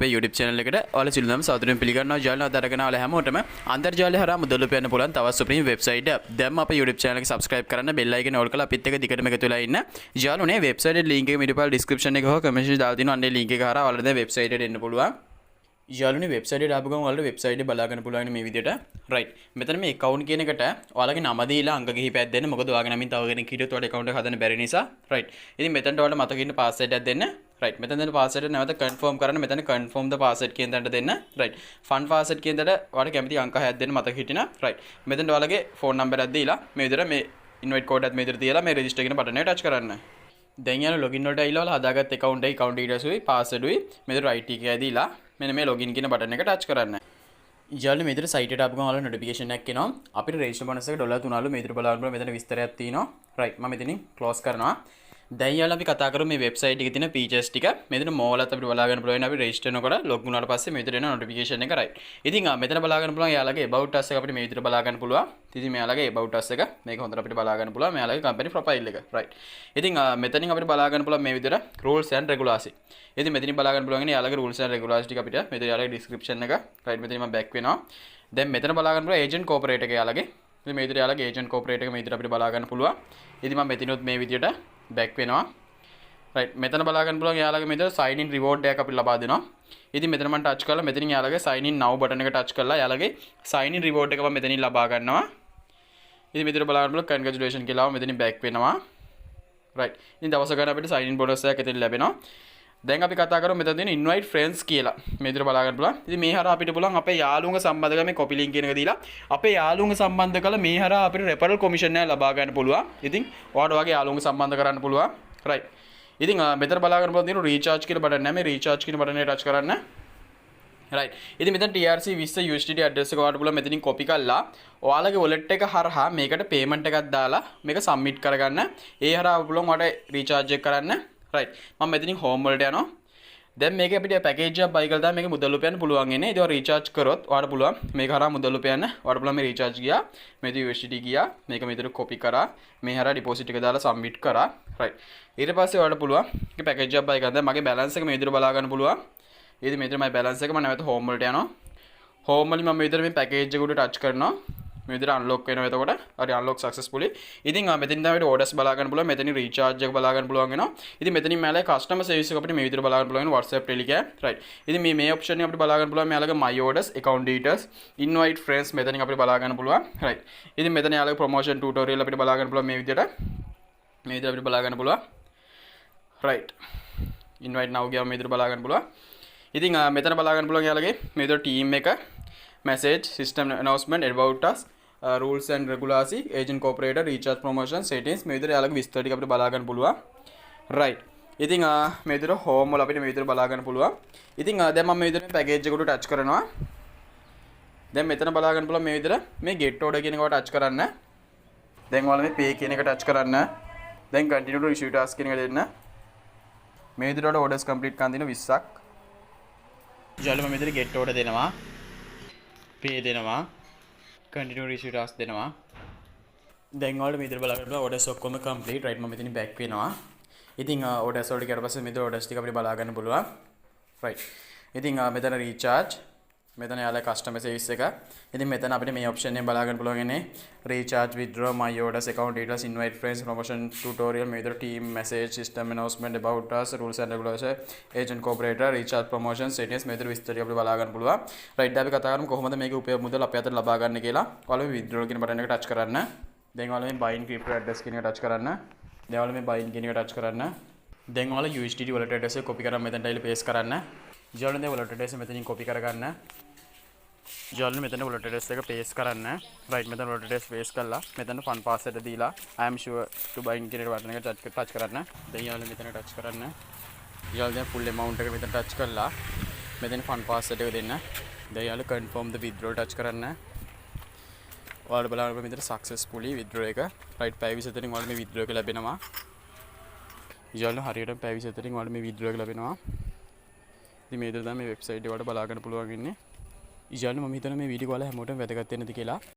අපේ YouTube channel එකට ඔයාලා සිළුදම සතුටින් පිළිගන්නවා. ජාලන අදරගෙන ඔයාලා හැමෝටම අන්තර්ජාලය හරහා මුදල් උපයන්න පුළුවන් තවත් සුප්‍රීම වෙබ්සයිට් එක. දැන්ම අපේ YouTube channel එක subscribe කරන්න bell icon ඕල් කරලා අපිත් එක්ක දිගටම එකතු වෙලා ඉන්න. ජාලුනේ website එකේ link එක මෙඩිපල් description එක හෝ comment එකේ දාලා තියෙනවා. අන්නේ link එක හරහා ඔයාලා දැන් website එකට එන්න පුළුවන්. යාළුවනේ වෙබ්සයිට් එකට ආපු ගමන් ඔයාලට වෙබ්සයිට් එක බලා ගන්න පුළුවන් මේ විදිහට. රයිට්. මෙතන මේ account කියන එකට ඔයාලගේ නම දීලා අංක කිහිපයක් දෙන්න. මොකද ඔයාගේ නමින් තව කෙනෙක් හිටියොත් ඔයාලට account එක හදන්න බැරි නිසා. රයිට්. ඉතින් මෙතනට ඔයාලට මතක ඉන්න password එකක් දෙන්න. රයිට්. මෙතන දෙන password එක නැවත confirm කරන්න. මෙතන confirm the password කියන තැනට දෙන්න. රයිට්. fun password කියන තැනට ඔයාලට කැමති අංක 6ක් දෙන්න මතක හිටිනා. රයිට්. මෙතනට ඔයාලගේ phone number එකක් දීලා මේ විදිහට මේ invite code එකත් මේ විදිහට තියලා මේ register කියන button එක touch කරන්න. දැන් යාළුවෝ login වලට ඇවිල්ලා ඔයාලා හදාගත්ත account එකේ account details උයි password උයි මෙතන right එක ඇදීලා මෙන්න මේ login කියන බටන් එක ටච් කරන්න. යාළුවෝ මෙතන site එකට ආපු ගමන් ඔයාලා notification එකක් එනවා. අපිට register bonus එක $3 මෙතන බලන්න පුළුවන්. මෙතන විස්තරයක් තියෙනවා. right මම මෙතනින් close කරනවා. දැන් යාළුවෝ අපි කතා කරමු මේ website එකේ තියෙන features ටික. මෙතන මෝලත් අපිට බලා ගන්න පුළුවන්. අපි register වෙනකොට log වුණාට පස්සේ මෙතන එන notification එක right. ඉතින් මෙතන බලා ගන්න පුළුවන් යාළුවගේ about us එක අපිට මේ විදිහට බලා ගන්න පුළුවන්. ඉතින් මෙයාලගේ about us එක මේක හොඳට අපිට බලා ගන්න පුළුවන්. මෙයාලගේ company profile එක right. ඉතින් මෙතනින් අපිට බලා ගන්න පුළුවන් මේ විදිහට rules and regulations. ඉතින් මෙතනින් බලා ගන්න පුළුවන් යාළුවගේ rules and regulations ටික අපිට මෙතන යාළුවගේ description එක right මෙතනින් මම back වෙනවා. දැන් මෙතන බලා ගන්න පුළුවන් agent corporate එක යාළුවගේ. ඉතින් මේ විදිහට යාළුවගේ agent corporate එක මේ විදිහට අපිට බලා ගන්න පුළුවන්. ඉතින් මම මෙතනොත් මේ විදිහට back වෙනවා. right මෙතන බලා ගන්න පුළුවන් යාළුවගේ මෙතන sign in reward එකක් අපිට ලබා දෙනවා. ඉතින් මෙතන මම touch කරලා මෙතනින් යාළුවගේ sign in now button එක touch කරලා යාළුවගේ sign in reward එක මම මෙතනින් ලබා ගන්නවා. ඉතින් මෙතන බලා ගන්න පුළුවන් congratulations කියලා මෙතනින් back වෙනවා. right ඉතින් දවස ගන්න අපිට sign in bonus එකක් එතන ලැබෙනවා. දැන් අපි කතා කරමු මෙතන තියෙන invite friends කියලා. මේ විදිහට බලා ගන්න පුළුවන්. ඉතින් මේ හරහා අපිට පුළුවන් අපේ යාළුවන්ව සම්බන්ධ කරලා මේ copy link කියන එක දීලා අපේ යාළුවන්ව සම්බන්ධ කරලා මේ හරහා අපිට referral commission එක ලබා ගන්න පුළුවන්. ඉතින් ඔයාලට වගේ යාළුවන්ව සම්බන්ධ කරන්න පුළුවන්. right ඉතින් මෙතන බලා ගන්න පුළුවන් තියෙන recharge කියලා බටන් නැහැ. මේ recharge කියන බටන් එක touch කරන්න. right ඉතින් මෙතන TRC 20 USDT address එක ඔයාලට පුළුවන් මෙතනින් copy කරලා ඔයාලගේ wallet එක හරහා මේකට payment එකක් දාලා මේක submit කරගන්න. ඒ හරහා පුළුවන් ඔයාලට recharge එක කරන්න. right මම මෙතනින් home වලට යනවා. දැන් මේක අපිට package එකක් buy කරලා මේක මුදල් උපයන්න පුළුවන් ඉන්නේ. ඒක recharge කරොත් ඔයාලට පුළුවන් මේක හරහා මුදල් උපයන්න. ඔයාලට පුළුවන් මේ recharge ගියා. මේක USDT ගියා. මේක මෙතන copy කරා. මේ හරහා deposit එක දාලා submit කරා. right ඊට පස්සේ ඔයාලට පුළුවන් මේක package එකක් buy කරලා දැන් මගේ balance එක මේ විදිහට බලා ගන්න පුළුවන්. ඉතින් මෙතන මගේ balance එක මම නැවත home වලට යනවා. home වලින් මම මෙතන මේ package එක උඩ touch කරනවා. මේ විදිහට unlock වෙනවා එතකොට. හරි unlock successfully. ඉතින් මෙතනින් තමයි අපිට orders බලා ගන්න පුළුවන්. මෙතනින් recharge එක බලා ගන්න පුළුවන් වෙනවා. ඉතින් මෙතනින් මෙයාලගේ customer service එක අපිට මේ විදිහට බලා ගන්න පුළුවන් වෙනවා. WhatsApp Telegram. right. ඉතින් මේ option එක අපිට බලා ගන්න පුළුවන් මෙයාලගේ my orders, account details, invite friends මෙතනින් අපිට බලා ගන්න පුළුවන්. right. ඉතින් මෙතන යාලගේ promotion tutorial අපිට බලා ගන්න පුළුවන් මේ විදිහට. මේ විදිහට අපිට බලා ගන්න පුළුවන්. right. invite now ගියාම මේ විදිහට බලා ගන්න පුළුවන්. ඉතින් මෙතන බලා ගන්න පුළුවන් යාලගේ මේ විදිහට team එක message system announcement about us rules and regulations agent cooperator recharge promotion settings මේ විදිහට යාලගේ විස්තර ටික අපිට බලා ගන්න පුළුවන්. right ඉතින් මේ විදිහට home වල අපිට මේ විදිහට බලා ගන්න පුළුවන්. ඉතින් දැන් මම මේ විදිහට package එකට touch කරනවා. දැන් මෙතන බලා ගන්න පුළුවන් මේ විදිහට මේ get order කියන එකට touch කරන්න. දැන් ඔයාලා මේ pay කියන එක touch කරන්න. දැන් continue to issue task කියන එක දෙන්න. මේ විදිහට orders complete කරන් දින 20ක්. යාළුවා මේ විදිහට get order දෙනවා. pay දෙනවා. continue issue task දෙනවා. දැන් ඔයාලට මේ විදිහට බලා ගන්න පුළුවන් orders ඔක්කොම complete. right මම මෙතනින් back වෙනවා. ඉතින් orders වලට ගියාට පස්සේ මෙතන orders ටික අපිට බලා ගන්න පුළුවන්. right ඉතින් මෙතන recharge මෙතන යාළුවා customer service එක. ඉතින් මෙතන අපිට මේ option එක බලා ගන්න පුළුවන් ඉන්නේ recharge withdraw my orders account details invite friends promotion tutorial මේ විදිහට team message system announcement about us rules and regulations agent cooperator recharge promotion settings මේ විදිහට විස්තර අපිට බලා ගන්න පුළුවන්. right අපි කතා කරමු කොහොමද මේකේ උපයෝග මුදල් අපේ අතට ලබා ගන්න කියලා. ඔයාලා මේ withdraw කියන බටන් එක touch කරන්න. දැන් ඔයාලා මේ buy in crypto address කියන එක touch කරන්න. දැන් ඔයාලා මේ buy in කියන එක touch කරන්න. දැන් ඔයාලා USDT wallet address එක copy කරන් මෙතනට ඇවිල්ලා paste කරන්න. ඊළඟට දැන් wallet address මෙතනින් copy කරගන්න. ඊළඟට මෙතන wallet address එක paste කරන්න. right මෙතන wallet address paste කරලා මෙතන fund password දීලා I am sure to buy in කියන බටන් එක touch කරන්න. දැන් ඊළඟට මෙතන touch කරන්න. ඊළඟට දැන් full amount එක මෙතන touch කරලා මෙතන fund password එක දෙන්න. දැන් ඊළඟට confirm the withdrawal touch කරන්න. ඔයාලා බලන්න මෙතන successfully withdraw එක right පැය 24 න් ඔයාලා මේ withdraw එක ලැබෙනවා. ඊළඟට හරියට පැය 24 න් ඔයාලා මේ withdraw එක ලැබෙනවා. ඉතින් මේ විදිහට තමයි මේ වෙබ්සයිට් එක වලට බලා ගන්න පුළුවන් ඉන්නේ. ඊළඟට මම හිතනවා මේ වීඩියෝ එක ඔයාලා හැමෝටම වැදගත් වෙන්නද කියලා.